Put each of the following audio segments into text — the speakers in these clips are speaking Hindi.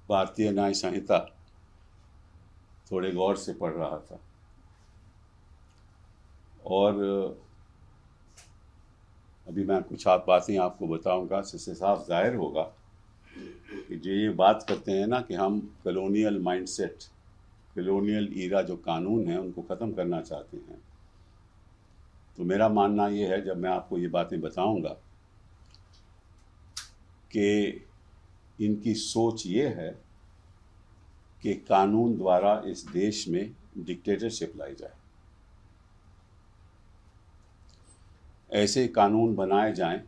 भारतीय न्याय संहिता थोड़े गौर से पढ़ रहा था और अभी मैं कुछ बातें आपको बताऊंगा, जिससे साफ जाहिर होगा कि जो ये बात करते हैं ना कि हम कॉलोनियल माइंडसेट, कॉलोनियल ईरा जो कानून हैं उनको ख़त्म करना चाहते हैं, तो मेरा मानना ये है, जब मैं आपको ये बातें बताऊंगा, कि इनकी सोच ये है कि कानून द्वारा इस देश में डिक्टेटरशिप लाई जाए, ऐसे कानून बनाए जाएं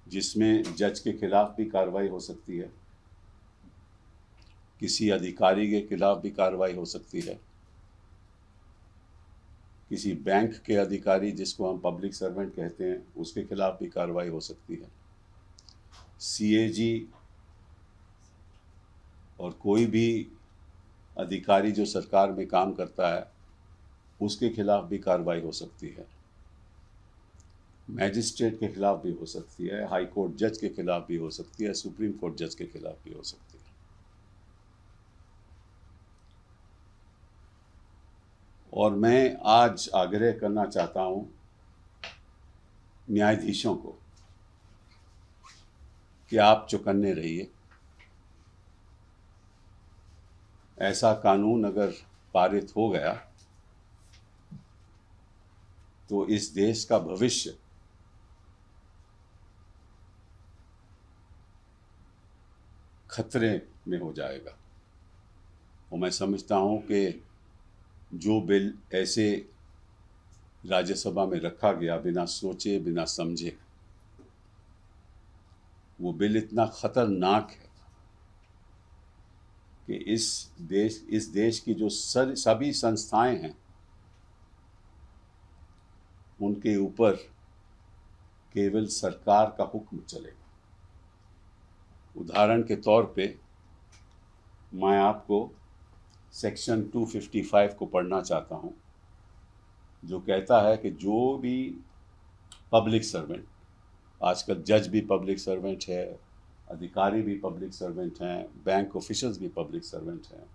जिसमें जज के खिलाफ भी कार्रवाई हो सकती है, किसी अधिकारी के खिलाफ भी कार्रवाई हो सकती है, किसी बैंक के अधिकारी जिसको हम पब्लिक सर्वेंट कहते हैं उसके खिलाफ भी कार्रवाई हो सकती है, सीएजी और कोई भी अधिकारी जो सरकार में काम करता है उसके खिलाफ भी कार्रवाई हो सकती है, मैजिस्ट्रेट के खिलाफ भी हो सकती है, हाई कोर्ट जज के खिलाफ भी हो सकती है, सुप्रीम कोर्ट जज के खिलाफ भी हो सकती है। और मैं आज आग्रह करना चाहता हूं न्यायाधीशों को कि आप चौकन्ने रहिए। ऐसा कानून अगर पारित हो गया तो इस देश का भविष्य खतरे में हो जाएगा। और मैं समझता हूं कि जो बिल ऐसे राज्यसभा में रखा गया बिना सोचे बिना समझे, वो बिल इतना खतरनाक है कि इस देश की जो सभी संस्थाएं हैं उनके ऊपर केवल सरकार का हुक्म चलेगा। उदाहरण के तौर पे मैं आपको सेक्शन 255 को पढ़ना चाहता हूं, जो कहता है कि जो भी पब्लिक सर्वेंट, आजकल जज भी पब्लिक सर्वेंट है, अधिकारी भी पब्लिक सर्वेंट हैं, बैंक ऑफिशियल्स भी पब्लिक सर्वेंट हैं,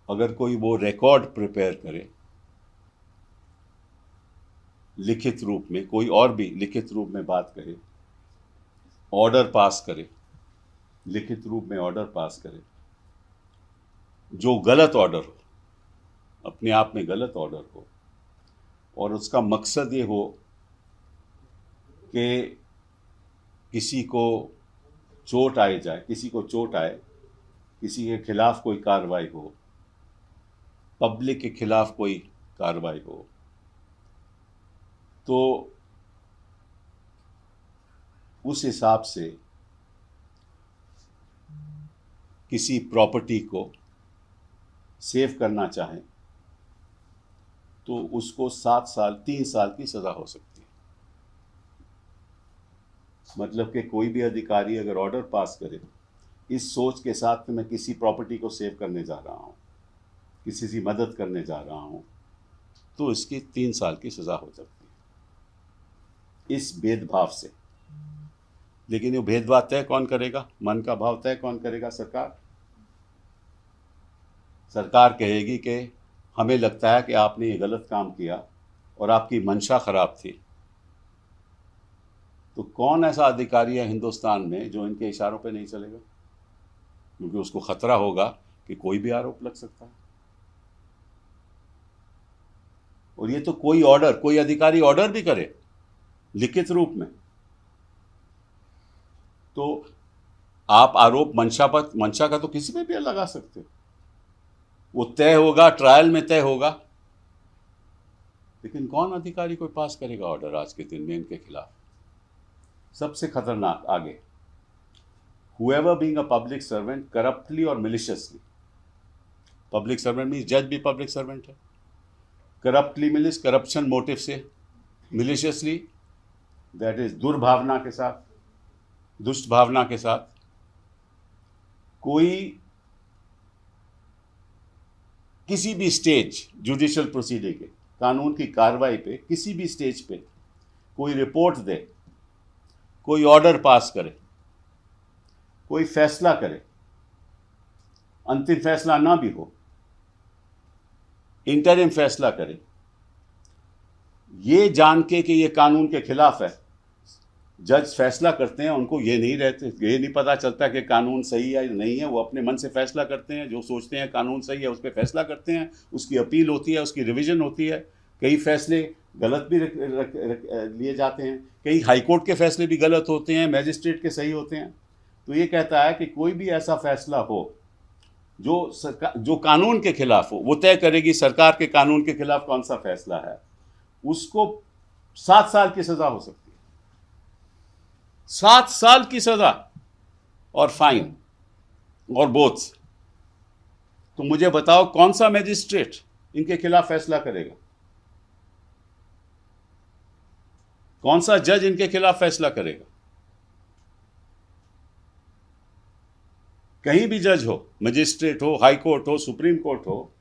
अगर कोई वो रिकॉर्ड प्रिपेयर करे लिखित रूप में, कोई और भी लिखित रूप में बात करे, ऑर्डर पास करे, लिखित रूप में ऑर्डर पास करे, जो गलत ऑर्डर हो, अपने आप में गलत ऑर्डर हो, और उसका मकसद ये हो कि किसी को चोट आए जाए, किसी को चोट आए, किसी के खिलाफ कोई कार्रवाई हो, पब्लिक के खिलाफ कोई कार्रवाई हो, तो उस हिसाब से किसी प्रॉपर्टी को सेव करना चाहें तो उसको 3 साल की सज़ा हो सकती है। मतलब कि कोई भी अधिकारी अगर ऑर्डर पास करे इस सोच के साथ कि मैं किसी प्रॉपर्टी को सेव करने जा रहा हूँ, किसी की मदद करने जा रहा हूँ, तो इसकी 3 साल की सज़ा हो सकती है, इस भेदभाव से। लेकिन ये भेदभाव तय कौन करेगा? मन का भाव तय कौन करेगा? सरकार कहेगी कि हमें लगता है कि आपने ये गलत काम किया और आपकी मंशा खराब थी। तो कौन ऐसा अधिकारी है हिंदुस्तान में जो इनके इशारों पे नहीं चलेगा? क्योंकि उसको खतरा होगा कि कोई भी आरोप लग सकता है। और ये तो कोई अधिकारी ऑर्डर भी करे लिखित रूप में, तो आप आरोप मंशा का तो किसी पे भी लगा सकते हो, वो तय होगा, ट्रायल में तय होगा। लेकिन कौन अधिकारी कोई पास करेगा ऑर्डर आज के दिन में इनके खिलाफ? सबसे खतरनाक आगे, whoever being a public servant corruptly or maliciously, public servant means जज भी पब्लिक सर्वेंट है, करप्टली मीन्स करप्शन मोटिव से, मिलिशियसली दैट इज दुर्भावना के साथ, दुष्ट भावना के साथ, कोई किसी भी स्टेज जुडिशियल प्रोसीडिंग के, कानून की कार्रवाई पे किसी भी स्टेज पे कोई रिपोर्ट दे, कोई ऑर्डर पास करे, कोई फैसला करे, अंतिम फैसला ना भी हो, इंटरिम फैसला करे, ये जान के कि ये कानून के खिलाफ है, जज फैसला करते हैं, उनको ये नहीं पता चलता कि कानून सही है या नहीं है, वो अपने मन से फैसला करते हैं, जो सोचते हैं कानून सही है उस पर फैसला करते हैं, उसकी अपील होती है, उसकी रिवीजन होती है, कई फैसले गलत भी लिए जाते हैं, कई हाईकोर्ट के फैसले भी गलत होते हैं, मैजिस्ट्रेट के सही होते हैं। तो ये कहता है कि कोई भी ऐसा फैसला हो जो कानून के खिलाफ हो, वो तय करेगी सरकार के कानून के खिलाफ कौन सा फैसला है, उसको 7 साल की सजा हो सकती है, 7 साल की सजा और फाइन और बोथ। तो मुझे बताओ कौन सा मैजिस्ट्रेट इनके खिलाफ फैसला करेगा, कौन सा जज इनके खिलाफ फैसला करेगा? कहीं भी जज हो, मजिस्ट्रेट हो, हाई कोर्ट हो, सुप्रीम कोर्ट हो,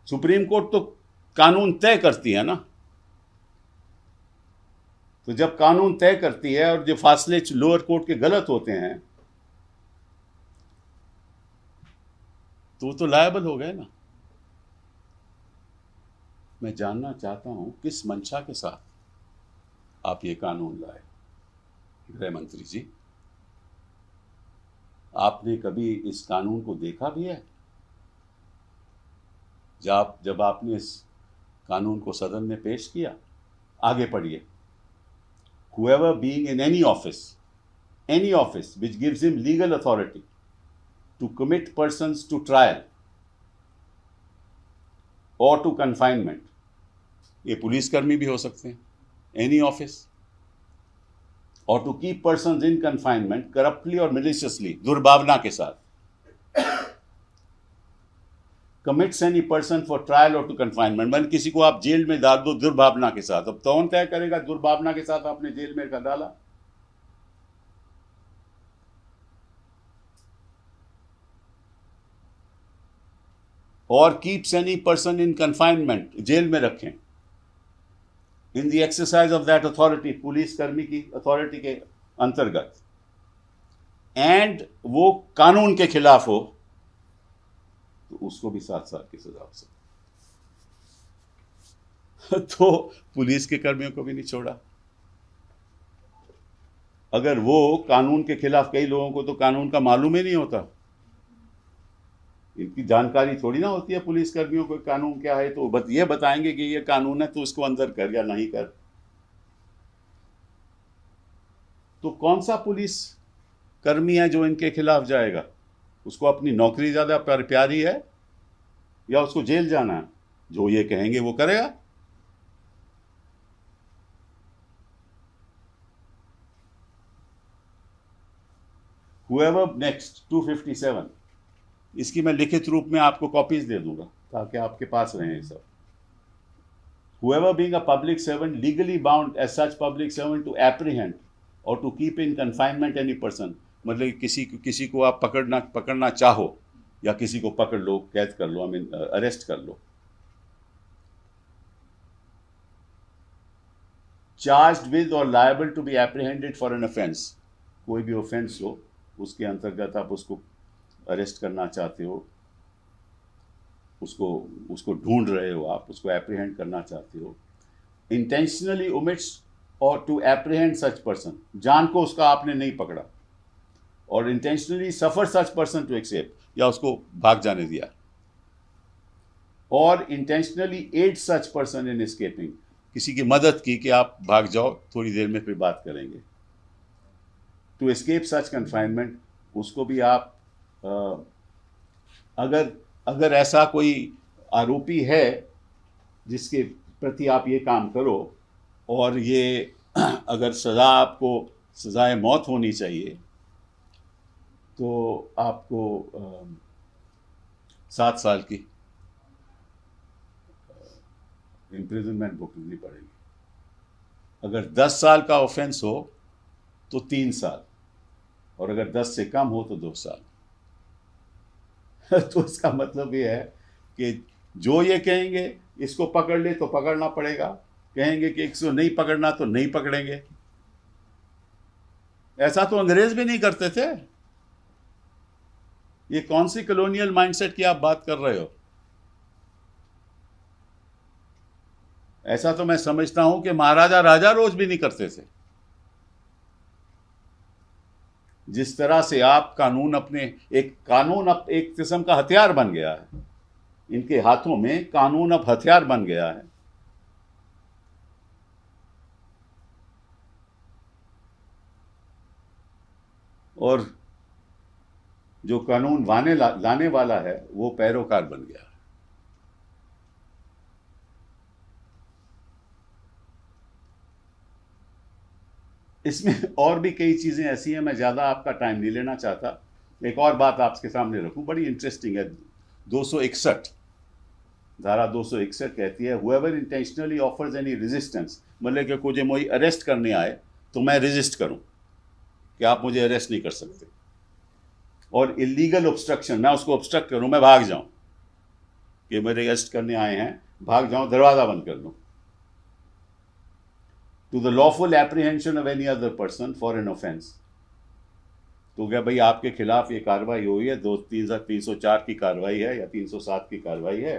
सुप्रीम कोर्ट तो कानून तय करती है ना। तो जब कानून तय करती है और जो फासले लोअर कोर्ट के गलत होते हैं तो लायबल हो गए ना। मैं जानना चाहता हूं किस मंशा के साथ आप ये कानून लाए, गृह मंत्री जी? आपने कभी इस कानून को देखा भी है? जब आपने इस कानून को सदन में पेश किया, आगे पढ़िए, whoever being in any office which gives him legal authority to commit persons to trial or to confinement, ये पुलिसकर्मी भी हो सकते हैं, any office, or to keep persons in confinement corruptly or maliciously, दुर्भावना के साथ, commits any person for trial or to confinement, मतलब किसी को आप जेल में डाल दो दुर्भावना के साथ। अब कौन तय करेगा दुर्भावना के साथ आपने जेल में डाला? और keeps any person in confinement, jail में रखें, in the exercise of that authority, पुलिसकर्मी की अथॉरिटी के अंतर्गत, एंड वो कानून के खिलाफ हो, तो उसको भी 7 साल की सजा हो सकती। तो पुलिस के कर्मियों को भी नहीं छोड़ा। अगर वो कानून के खिलाफ, कई लोगों को तो कानून का मालूम ही नहीं होता, इनकी जानकारी थोड़ी ना होती है पुलिस कर्मियों को कानून क्या है, तो ये बताएंगे कि ये कानून है तो उसको अंदर कर या नहीं कर। तो कौन सा पुलिस कर्मी है जो इनके खिलाफ जाएगा? उसको अपनी नौकरी ज्यादा प्यारी है या उसको जेल जाना है? जो ये कहेंगे वो करेगा। Whoever next 257, इसकी मैं लिखित रूप में आपको कॉपीज दे दूंगा ताकि आपके पास रहे सब। Whoever being a public servant legally bound as such public servant to apprehend or to keep in confinement any person, मतलब किसी को आप पकड़ना चाहो या किसी को पकड़ लो, कैद कर लो, अरेस्ट कर लो, charged with or liable to be apprehended for an offense, कोई भी ऑफेंस हो उसके अंतर्गत आप उसको अरेस्ट करना चाहते हो, उसको ढूंढ रहे हो, आप उसको एप्रीहेंड करना चाहते हो, इंटेंशनली ओमिट्स और टू एप्रीहेंड सच पर्सन, जान को उसका आपने नहीं पकड़ा, और intentionally suffer such person to escape, या उसको भाग जाने दिया, और intentionally aid such person in escaping, किसी की मदद की कि आप भाग जाओ, थोड़ी देर में फिर बात करेंगे, टू एस्केप सच कन्फाइनमेंट, उसको भी आप अगर ऐसा कोई आरोपी है जिसके प्रति आप ये काम करो और ये अगर आपको सजाए मौत होनी चाहिए तो आपको 7 साल की इम्प्रिजनमेंट भुगतनी पड़ेगी। अगर 10 साल का ऑफेंस हो तो 3 साल, और अगर 10 से कम हो तो 2 साल। तो इसका मतलब ये है कि जो ये कहेंगे इसको पकड़ ले तो पकड़ना पड़ेगा, कहेंगे कि इसको नहीं पकड़ना तो नहीं पकड़ेंगे। ऐसा तो अंग्रेज भी नहीं करते थे। ये कौन सी कॉलोनियल माइंडसेट की आप बात कर रहे हो? ऐसा तो मैं समझता हूं कि महाराजा राजा रोज भी नहीं करते थे। जिस तरह से आप कानून अपने, कानून अब एक किस्म का हथियार बन गया है, इनके हाथों में कानून अब हथियार बन गया है। और जो कानून लाने वाला है वो पैरोकार बन गया है। इसमें और भी कई चीजें ऐसी हैं, मैं ज्यादा आपका टाइम नहीं लेना चाहता। एक और बात आपके सामने रखूं, बड़ी इंटरेस्टिंग है। 261 धारा 261 कहती है, whoever intentionally offers any resistance, मतलब कि कोई मुझे अरेस्ट करने आए तो मैं रेजिस्ट करूं कि आप मुझे अरेस्ट नहीं कर सकते। और इलीगल ऑब्स्ट्रक्शन, मैं उसको ऑब्स्ट्रक्ट करूं, मैं भाग जाऊं कि मेरे अरेस्ट करने आए हैं, भाग जाऊं, दरवाजा बंद कर दूं। To the lawful apprehension of any other person for an offence, तो क्या भाई आपके खिलाफ ये कार्रवाई हुई है, 304 की कार्रवाई है या 307 की कार्रवाई है,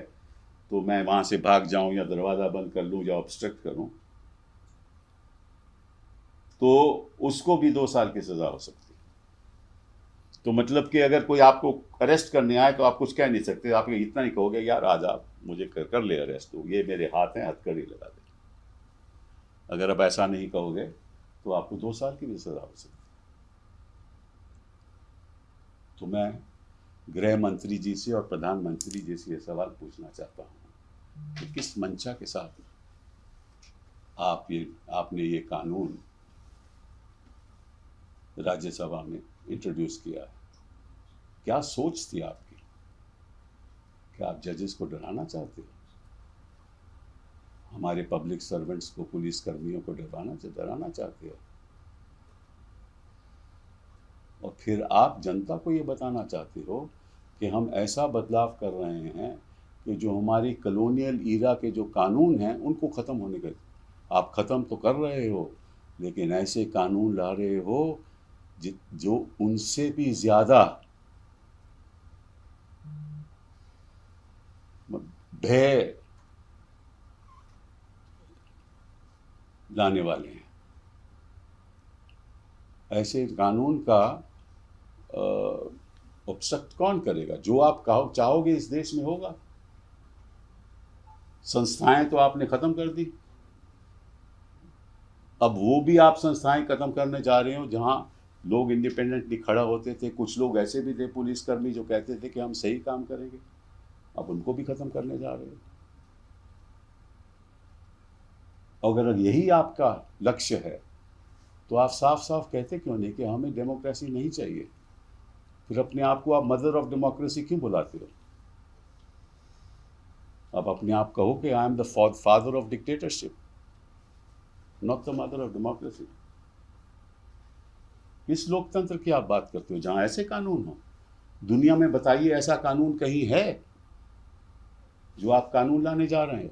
तो मैं वहां से भाग जाऊं या दरवाजा बंद कर लूं या ऑब्स्ट्रक्ट करूं, तो उसको भी 2 साल की सजा हो सकती है। तो मतलब कि अगर कोई आपको अरेस्ट करने आए तो आप कुछ कह नहीं सकते, आप इतना ही कहोगे यार आज आप मुझे कर ले अरेस्ट, तो ये मेरे हाथ हैं, हथकड़ी लगा दे। अगर आप ऐसा नहीं कहोगे तो आपको 2 साल की भी सजा हो सकती है। तो मैं गृह मंत्री जी से और प्रधानमंत्री जी से ये सवाल पूछना चाहता हूँ कि किस मंशा के साथ आपने ये कानून राज्यसभा में इंट्रोड्यूस किया है? क्या सोच थी आपकी? क्या आप जजेस को डराना चाहते हो? हमारे पब्लिक सर्वेंट्स को, पुलिस कर्मियों को डराना चाहते हो? और फिर आप जनता को ये बताना चाहते हो कि हम ऐसा बदलाव कर रहे हैं कि जो हमारी कॉलोनियल ईरा के जो कानून हैं उनको ख़त्म होने के, आप ख़त्म तो कर रहे हो लेकिन ऐसे कानून ला रहे हो जो उनसे भी ज़्यादा भय लाने वाले हैं। ऐसे कानून का ऑब्स्ट्रक्ट कौन करेगा? जो आप चाहोगे इस देश में होगा। संस्थाएं तो आपने खत्म कर दी, अब वो भी आप संस्थाएं खत्म करने जा रहे हो जहां लोग इंडिपेंडेंटली खड़ा होते थे। कुछ लोग ऐसे भी थे पुलिसकर्मी जो कहते थे कि हम सही काम करेंगे, अब उनको भी खत्म करने जा रहे हो। अगर यही आपका लक्ष्य है तो आप साफ साफ कहते क्यों नहीं कि हमें डेमोक्रेसी नहीं चाहिए? फिर अपने आप को आप मदर ऑफ डेमोक्रेसी क्यों बुलाते हो? आप अपने आप कहो कि I am the father of dictatorship, not the mother of democracy. किस लोकतंत्र की आप बात करते हो जहां ऐसे कानून हो? दुनिया में बताइए ऐसा कानून कहीं है जो आप कानून लाने जा रहे हो?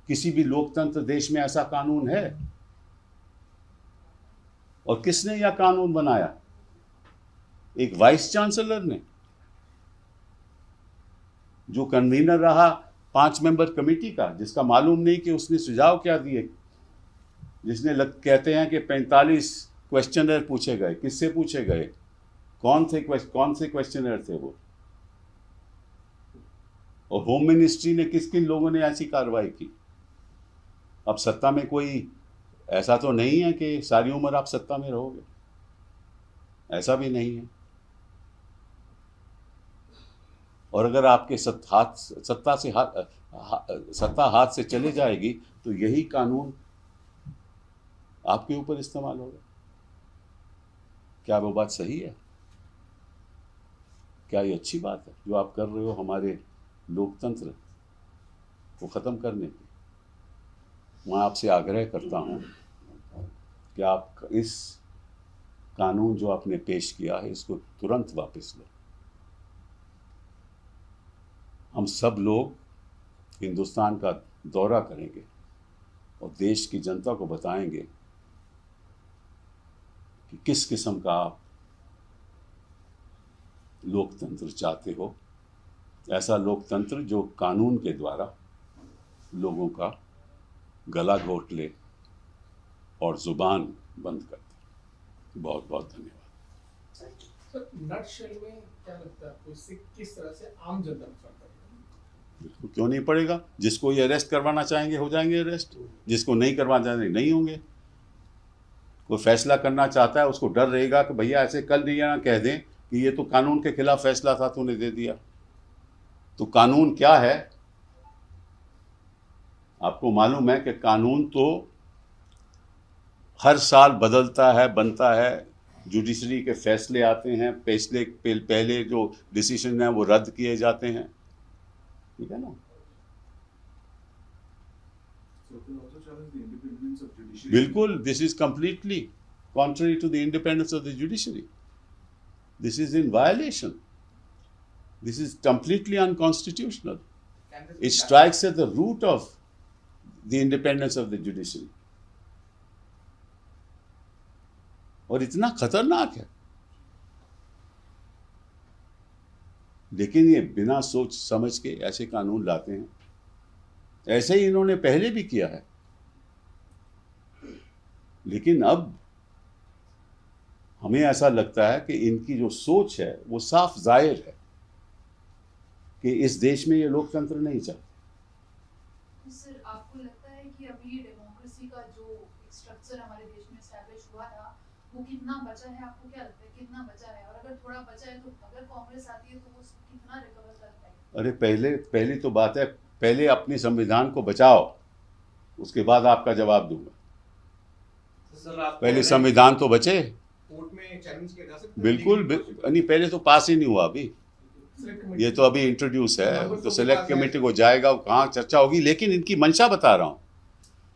किसी भी लोकतंत्र देश में ऐसा कानून है? और किसने यह कानून बनाया? एक वाइस चांसलर ने, जो कन्वीनर रहा 5 मेंबर कमेटी का, जिसका मालूम नहीं कि उसने सुझाव क्या दिए, जिसने कहते हैं कि 45 क्वेश्चनर पूछे गए। किससे पूछे गए? कौन से क्वेश्चनर थे वो? और होम मिनिस्ट्री ने किस किन लोगों ने ऐसी कार्रवाई की? अब सत्ता में कोई ऐसा तो नहीं है कि सारी उम्र आप सत्ता में रहोगे, ऐसा भी नहीं है। और अगर आपके सत्ता हाथ से चले जाएगी तो यही कानून आपके ऊपर इस्तेमाल होगा। क्या वो बात सही है? क्या ये अच्छी बात है जो आप कर रहे हो हमारे लोकतंत्र को ख़त्म करने की? मैं आपसे आग्रह करता हूं कि आप इस कानून जो आपने पेश किया है इसको तुरंत वापस लो। हम सब लोग हिंदुस्तान का दौरा करेंगे और देश की जनता को बताएंगे कि किस किस्म का आप लोकतंत्र चाहते हो। ऐसा लोकतंत्र जो कानून के द्वारा लोगों का गला घोट ले और जुबान बंद कर दे। बहुत बहुत धन्यवाद। सर, नटशेल में क्या लगता है आपको, इससे किस तरह से आम जनता नुकसान पड़ेगा? बिल्कुल क्यों नहीं पड़ेगा। जिसको ये अरेस्ट करवाना चाहेंगे हो जाएंगे अरेस्ट, जिसको नहीं करवाना चाहेंगे नहीं होंगे। कोई फैसला करना चाहता है उसको डर रहेगा कि भैया ऐसे कल नहीं ना कह दें कि ये तो कानून के खिलाफ फैसला था तूने दे दिया। तो कानून क्या है आपको मालूम है कि कानून तो हर साल बदलता है, बनता है। जुडिशरी के फैसले आते हैं, पहले जो डिसीजन है वो रद्द किए जाते हैं, ठीक है ना। बिल्कुल, this is completely contrary to the independence of the judiciary. This is in violation. This is completely unconstitutional. It strikes at the root of the independence of the judiciary. और इतना खतरनाक है, लेकिन ये बिना सोच समझ के ऐसे कानून लाते हैं। ऐसे ही इन्होंने पहले भी किया है, लेकिन अब हमें ऐसा लगता है कि इनकी जो सोच है वो साफ जाहिर है कि इस देश में ये लोकतंत्र नहीं चाहते। सर, आपको लगता है कि अभी डेमोक्रेसी का जो स्ट्रक्चर हमारे देश में एस्टैब्लिश हुआ था वो कितना बचा है? आपको क्या लगता है कितना बचा है? और अगर थोड़ा बचा है तो अगर कांग्रेस आती है तो वो कितना रिकवर कर पाएगी? अरे पहली तो बात है, पहले अपने संविधान को बचाओ, उसके बाद आपका जवाब दूंगा। पहले संविधान तो बचे। कोर्ट में चैलेंज किया जा सकता है? बिल्कुल नहीं, पहले तो पास ही नहीं हुआ। अभी ये तो अभी इंट्रोड्यूस है, तो सेलेक्ट कमेटी को जाएगा, कहाँ चर्चा होगी। लेकिन इनकी मंशा बता रहा हूँ,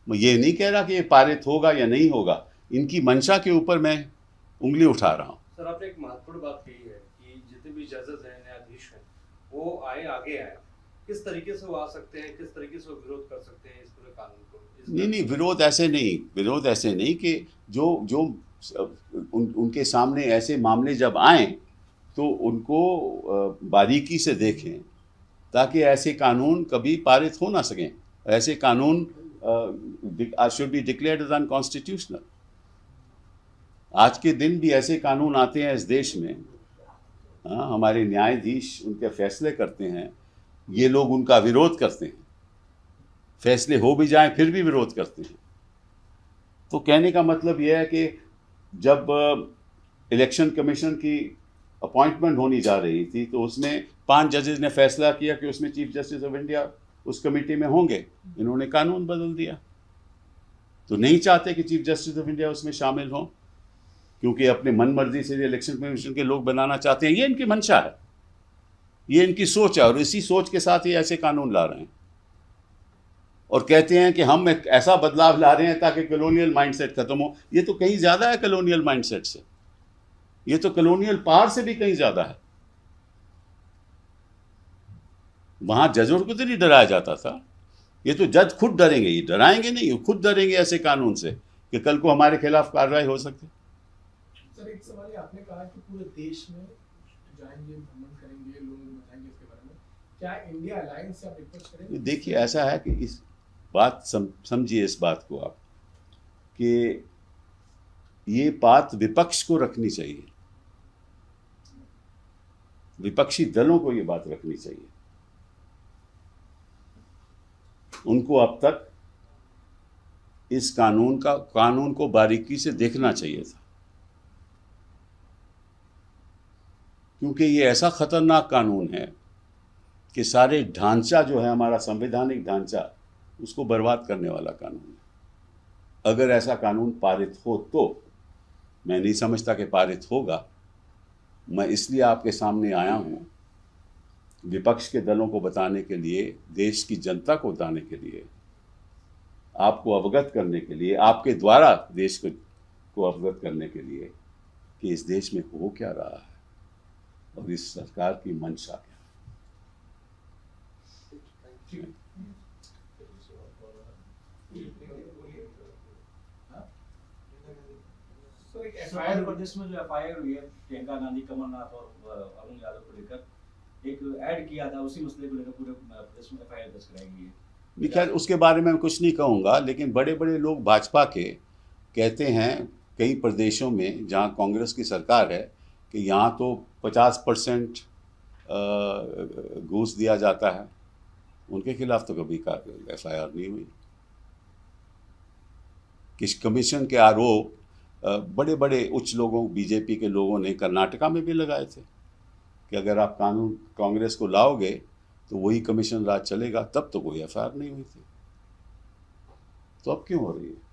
मैं ये नहीं कह रहा कि ये पारित होगा या नहीं होगा। इनकी मंशा के ऊपर मैं उंगली उठा रहा हूँ। सर, आपने एक महत्वपूर्ण बात कही है कि जितने भी जजेस हैं, न्यायाधीश हैं, वो आगे आए, किस तरीके से वो आ सकते हैं, किस तरीके से वो विरोध कर सकते हैं इस पूरे कानून को? नहीं, विरोध ऐसे नहीं कि जो उनके सामने ऐसे मामले जब आए तो उनको बारीकी से देखें, ताकि ऐसे कानून कभी पारित हो ना सकें। ऐसे कानून should be declared as unconstitutional. आज के दिन भी ऐसे कानून आते हैं इस देश में, हमारे न्यायाधीश उनके फैसले करते हैं, ये लोग उनका विरोध करते हैं, फैसले हो भी जाएं फिर भी विरोध करते हैं। तो कहने का मतलब यह है कि जब इलेक्शन कमीशन की अपॉइंटमेंट होनी जा रही थी तो उसमें 5 जजेस ने फैसला किया कि उसमें चीफ जस्टिस ऑफ इंडिया उस कमेटी में होंगे। इन्होंने कानून बदल दिया। तो नहीं चाहते कि चीफ जस्टिस ऑफ इंडिया उसमें शामिल हों, क्योंकि अपने मन मर्जी से इलेक्शन कमीशन के लोग बनाना चाहते हैं। ये इनकी मंशा है, ये इनकी सोच है, और इसी सोच के साथ ये ऐसे कानून ला रहे हैं और कहते हैं कि हम एक ऐसा बदलाव ला रहे हैं ताकि कॉलोनियल माइंडसेट खत्म हो। ये तो कहीं ज्यादा है कॉलोनियल माइंडसेट से, ये तो कॉलोनियल पावर से भी कहीं ज्यादा है। वहां जजों को तो नहीं डराया जाता था, ये तो जज खुद डरेंगे। ये डराएंगे नहीं, खुद डरेंगे ऐसे कानून से कि कल को हमारे खिलाफ कार्रवाई हो सकती। सर, एक सवाल आपने कहा कि पूरे देश में जाएंगे, भ्रमण करेंगे, लोग बताएंगे इसके बारे में, क्या इंडिया अलायंस से आप रिक्वेस्ट करेंगे? देखिए, ऐसा है कि इस बात समझिए इस बात को आप, कि ये बात विपक्ष को रखनी चाहिए, विपक्षी दलों को ये बात रखनी चाहिए। उनको अब तक इस कानून को बारीकी से देखना चाहिए था, क्योंकि ये ऐसा खतरनाक कानून है कि सारे ढांचा जो है हमारा संवैधानिक ढांचा, उसको बर्बाद करने वाला कानून है। अगर ऐसा कानून पारित हो तो, मैं नहीं समझता कि पारित होगा। मैं इसलिए आपके सामने आया हूं, विपक्ष के दलों को बताने के लिए, देश की जनता को बताने के लिए, आपको अवगत करने के लिए, आपके द्वारा देश को अवगत करने के लिए कि इस देश में हो क्या रहा है और इस सरकार की मंशा क्या है। सर एक मध्य एफआईआर प्रदेश में जो एफआईआर हुई है प्रियंका गांधी, कमलनाथ और अरुण यादव को लेकर एक ऐड किया था, उसी मसले को लेकर पूरे प्रदेश में एफआईआर दर्ज कराई गई है। खैर उसके बारे में मैं कुछ नहीं कहूँगा, लेकिन बड़े बड़े लोग भाजपा के कहते हैं कई प्रदेशों में जहाँ कांग्रेस की सरकार है कि यहाँ तो 50% घूस दिया जाता है। उनके खिलाफ तो कभी एफआईआर नहीं हुई। किस कमीशन के आरोप बड़े बड़े उच्च लोगों, बीजेपी के लोगों ने कर्नाटका में भी लगाए थे कि अगर आप कानून कांग्रेस को लाओगे तो वही कमीशन राज चलेगा। तब तो कोई एफआईआर नहीं हुई थी, तो अब क्यों हो रही है?